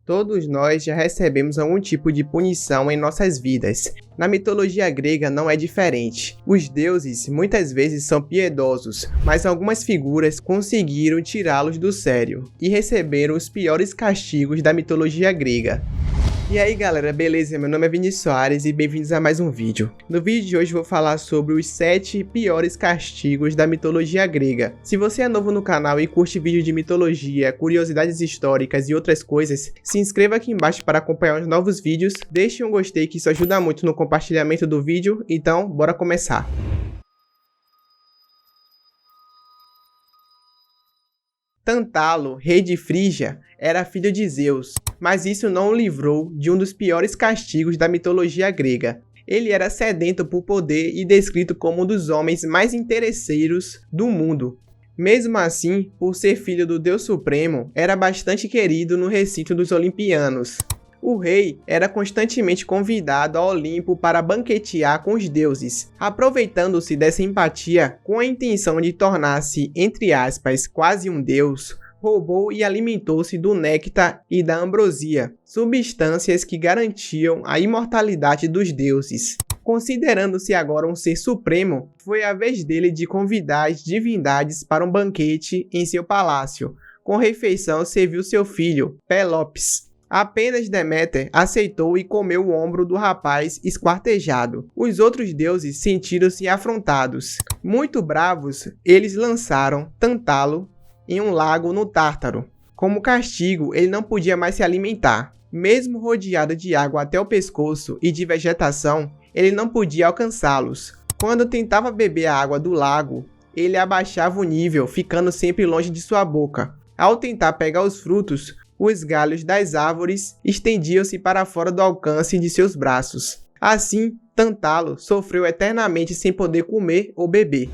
Todos nós já recebemos algum tipo de punição em nossas vidas. Na mitologia grega não é diferente. Os deuses muitas vezes são piedosos, mas algumas figuras conseguiram tirá-los do sério e receberam os piores castigos da mitologia grega. E aí galera, beleza? Meu nome é Vinícius Soares e bem-vindos a mais um vídeo. No vídeo de hoje vou falar sobre os 7 piores castigos da mitologia grega. Se você é novo no canal e curte vídeo de mitologia, curiosidades históricas e outras coisas, se inscreva aqui embaixo para acompanhar os novos vídeos, deixe um gostei que isso ajuda muito no compartilhamento do vídeo, então bora começar. Tantalo, rei de Frígia, era filho de Zeus, mas isso não o livrou de um dos piores castigos da mitologia grega. Ele era sedento por poder e descrito como um dos homens mais interesseiros do mundo. Mesmo assim, por ser filho do Deus Supremo, era bastante querido no recinto dos Olimpianos. O rei era constantemente convidado ao Olimpo para banquetear com os deuses, aproveitando-se dessa empatia com a intenção de tornar-se, entre aspas, quase um deus. Roubou e alimentou-se do néctar e da ambrosia, substâncias que garantiam a imortalidade dos deuses. Considerando-se agora um ser supremo, foi a vez dele de convidar as divindades para um banquete em seu palácio. Com refeição serviu seu filho, Pelopes. Apenas Deméter aceitou e comeu o ombro do rapaz esquartejado. Os outros deuses sentiram-se afrontados. Muito bravos, eles lançaram Tantalo em um lago no Tártaro. Como castigo, ele não podia mais se alimentar. Mesmo rodeado de água até o pescoço e de vegetação, ele não podia alcançá-los. Quando tentava beber a água do lago, ele abaixava o nível, ficando sempre longe de sua boca. Ao tentar pegar os frutos, os galhos das árvores estendiam-se para fora do alcance de seus braços. Assim, Tantalo sofreu eternamente sem poder comer ou beber.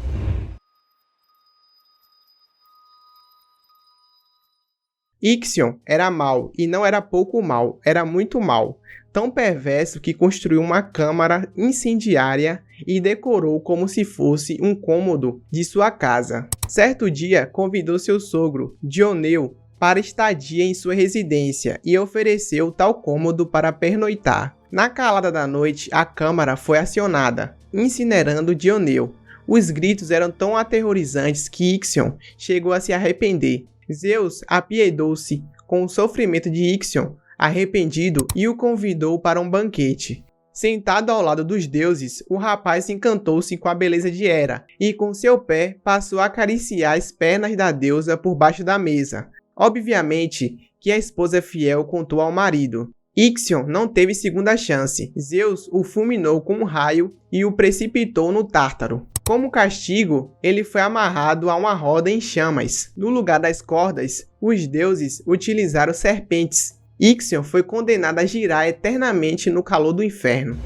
Ixion era mau, e não era pouco mau, era muito mau. Tão perverso que construiu uma câmara incendiária e decorou como se fosse um cômodo de sua casa. Certo dia, convidou seu sogro, Dioneu, para estadia em sua residência e ofereceu tal cômodo para pernoitar. Na calada da noite, a câmara foi acionada, incinerando Dioneu. Os gritos eram tão aterrorizantes que Ixion chegou a se arrepender. Zeus apiedou-se com o sofrimento de Ixion, arrependido, e o convidou para um banquete. Sentado ao lado dos deuses, o rapaz encantou-se com a beleza de Hera e com seu pé passou a acariciar as pernas da deusa por baixo da mesa. Obviamente que a esposa fiel contou ao marido. Ixion não teve segunda chance. Zeus o fulminou com um raio e o precipitou no Tártaro. Como castigo, ele foi amarrado a uma roda em chamas. No lugar das cordas, os deuses utilizaram serpentes. Ixion foi condenado a girar eternamente no calor do inferno.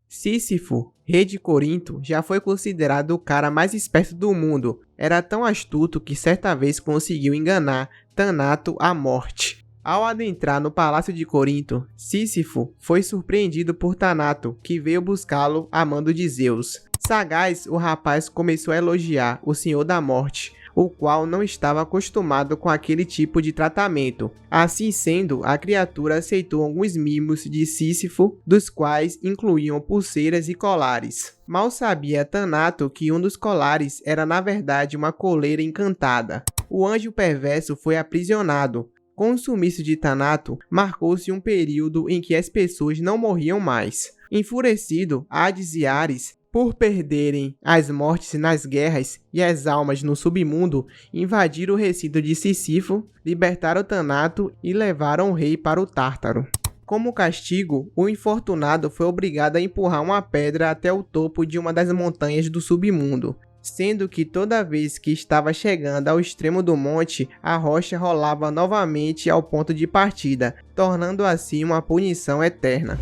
Sísifo, rei de Corinto, já foi considerado o cara mais esperto do mundo. Era tão astuto que certa vez conseguiu enganar Tanato à morte. Ao adentrar no palácio de Corinto, Sísifo foi surpreendido por Tanato, que veio buscá-lo a mando de Zeus. Sagaz, o rapaz começou a elogiar o Senhor da Morte, o qual não estava acostumado com aquele tipo de tratamento. Assim sendo, a criatura aceitou alguns mimos de Sísifo, dos quais incluíam pulseiras e colares. Mal sabia Tanato que um dos colares era na verdade uma coleira encantada. O anjo perverso foi aprisionado. Com o sumiço de Tanato, marcou-se um período em que as pessoas não morriam mais. Enfurecido, Hades e Ares, por perderem as mortes nas guerras e as almas no submundo, invadiram o recinto de Sísifo, libertaram Tanato e levaram o rei para o Tártaro. Como castigo, o infortunado foi obrigado a empurrar uma pedra até o topo de uma das montanhas do submundo, sendo que toda vez que estava chegando ao extremo do monte, a rocha rolava novamente ao ponto de partida, tornando assim uma punição eterna.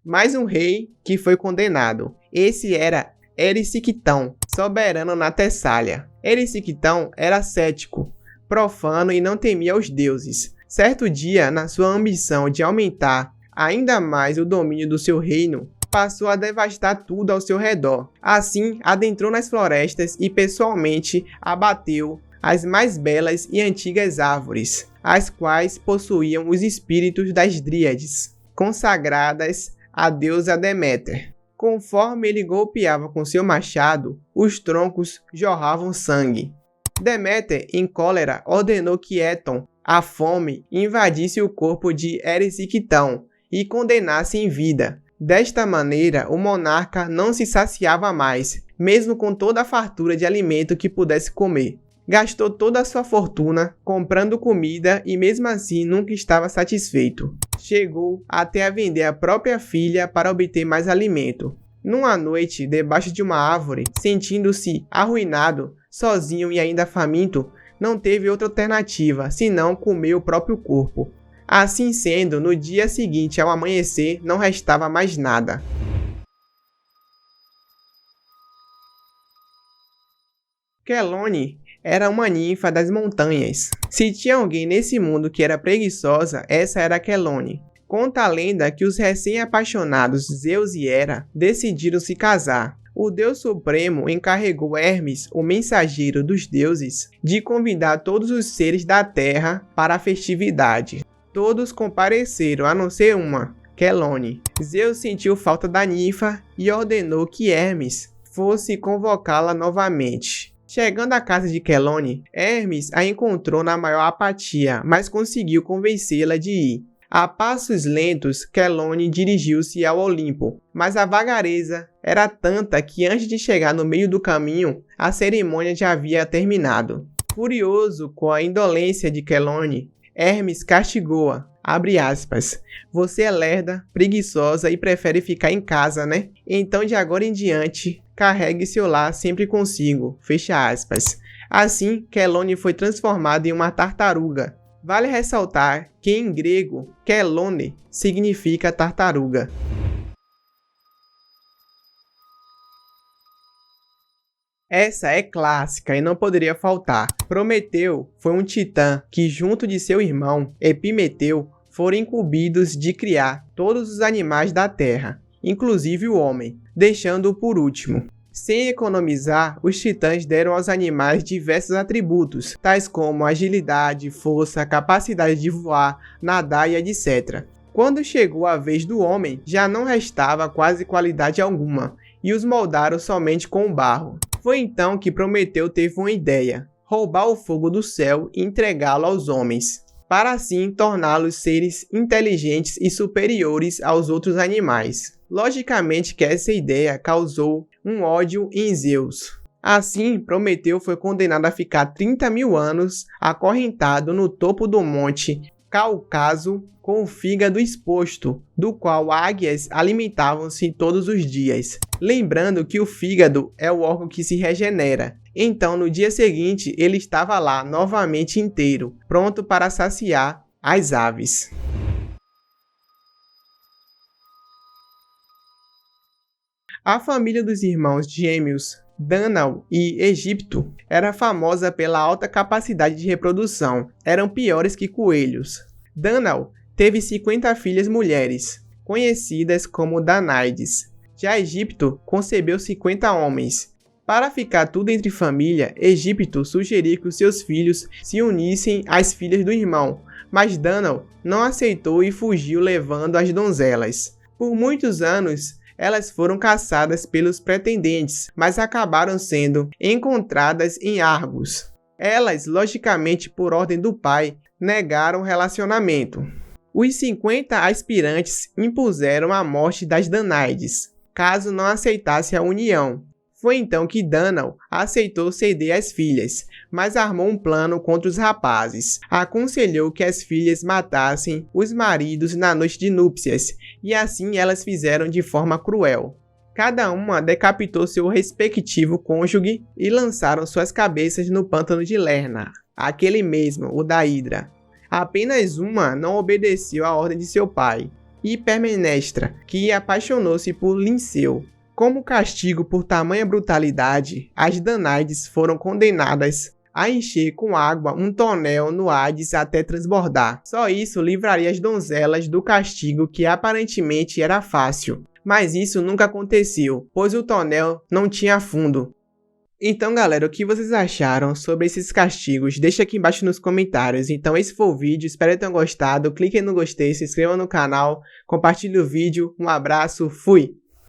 Mais um rei que foi condenado. Esse era Erisictão, soberano na Tessália. Erisictão era cético, profano e não temia os deuses. Certo dia, na sua ambição de aumentar ainda mais o domínio do seu reino, passou a devastar tudo ao seu redor. Assim, adentrou nas florestas e pessoalmente abateu as mais belas e antigas árvores, as quais possuíam os espíritos das Dríades, consagradas à deusa Deméter. Conforme ele golpeava com seu machado, os troncos jorravam sangue. Deméter, em cólera, ordenou que Éton, a fome, invadisse o corpo de Erisictão e condenasse em vida. Desta maneira, o monarca não se saciava mais, mesmo com toda a fartura de alimento que pudesse comer. Gastou toda a sua fortuna comprando comida e mesmo assim nunca estava satisfeito. Chegou até a vender a própria filha para obter mais alimento. Numa noite, debaixo de uma árvore, sentindo-se arruinado, sozinho e ainda faminto, não teve outra alternativa senão comer o próprio corpo. Assim sendo, no dia seguinte ao amanhecer, não restava mais nada. Quelône era uma ninfa das montanhas. Se tinha alguém nesse mundo que era preguiçosa, essa era Quelône. Conta a lenda que os recém-apaixonados Zeus e Hera decidiram se casar. O Deus Supremo encarregou Hermes, o mensageiro dos deuses, de convidar todos os seres da terra para a festividade. Todos compareceram, a não ser uma, Quelône. Zeus sentiu falta da ninfa e ordenou que Hermes fosse convocá-la novamente. Chegando à casa de Quelône, Hermes a encontrou na maior apatia, mas conseguiu convencê-la de ir. A passos lentos, Quelône dirigiu-se ao Olimpo, mas a vagareza era tanta que antes de chegar no meio do caminho, a cerimônia já havia terminado. Furioso com a indolência de Quelône, Hermes castigou-a, abre aspas, você é lerda, preguiçosa e prefere ficar em casa, né? Então de agora em diante, carregue seu lar sempre consigo, fecha aspas. Assim, Quelône foi transformada em uma tartaruga. Vale ressaltar que em grego, Quelône significa tartaruga. Essa é clássica e não poderia faltar. Prometeu foi um titã que, junto de seu irmão, Epimeteu, foram incumbidos de criar todos os animais da terra, inclusive o homem, deixando-o por último. Sem economizar, os titãs deram aos animais diversos atributos, tais como agilidade, força, capacidade de voar, nadar e etc. Quando chegou a vez do homem, já não restava quase qualidade alguma, e os moldaram somente com barro. Foi então que Prometeu teve uma ideia: roubar o fogo do céu e entregá-lo aos homens, para assim torná-los seres inteligentes e superiores aos outros animais. Logicamente que essa ideia causou um ódio em Zeus. Assim, Prometeu foi condenado a ficar 30.000 anos acorrentado no topo do monte Cáucaso com o fígado exposto, do qual águias alimentavam-se todos os dias. Lembrando que o fígado é o órgão que se regenera. Então, no dia seguinte, ele estava lá novamente inteiro, pronto para saciar as aves. A família dos irmãos gêmeos Dânao e Egipto era famosa pela alta capacidade de reprodução. Eram piores que coelhos. Dânao teve 50 filhas mulheres, conhecidas como Danaides. Já Egipto concebeu 50 homens. Para ficar tudo entre família, Egipto sugeriu que os seus filhos se unissem às filhas do irmão, mas Dânao não aceitou e fugiu levando as donzelas. Por muitos anos, elas foram caçadas pelos pretendentes, mas acabaram sendo encontradas em Argos. Elas, logicamente por ordem do pai, negaram o relacionamento. Os 50 aspirantes impuseram a morte das Danaides, caso não aceitasse a união. Foi então que Dânao aceitou ceder as filhas, mas armou um plano contra os rapazes. Aconselhou que as filhas matassem os maridos na noite de núpcias, e assim elas fizeram de forma cruel. Cada uma decapitou seu respectivo cônjuge e lançaram suas cabeças no pântano de Lerna, aquele mesmo, o da Hidra. Apenas uma não obedeceu à ordem de seu pai, Hipermenestra, que apaixonou-se por Linceu. Como castigo por tamanha brutalidade, as Danaides foram condenadas a encher com água um tonel no Hades até transbordar. Só isso livraria as donzelas do castigo, que aparentemente era fácil. Mas isso nunca aconteceu, pois o tonel não tinha fundo. Então galera, o que vocês acharam sobre esses castigos? Deixa aqui embaixo nos comentários. Então esse foi o vídeo, espero que tenham gostado. Cliquem no gostei, se inscrevam no canal, compartilhem o vídeo. Um abraço, fui!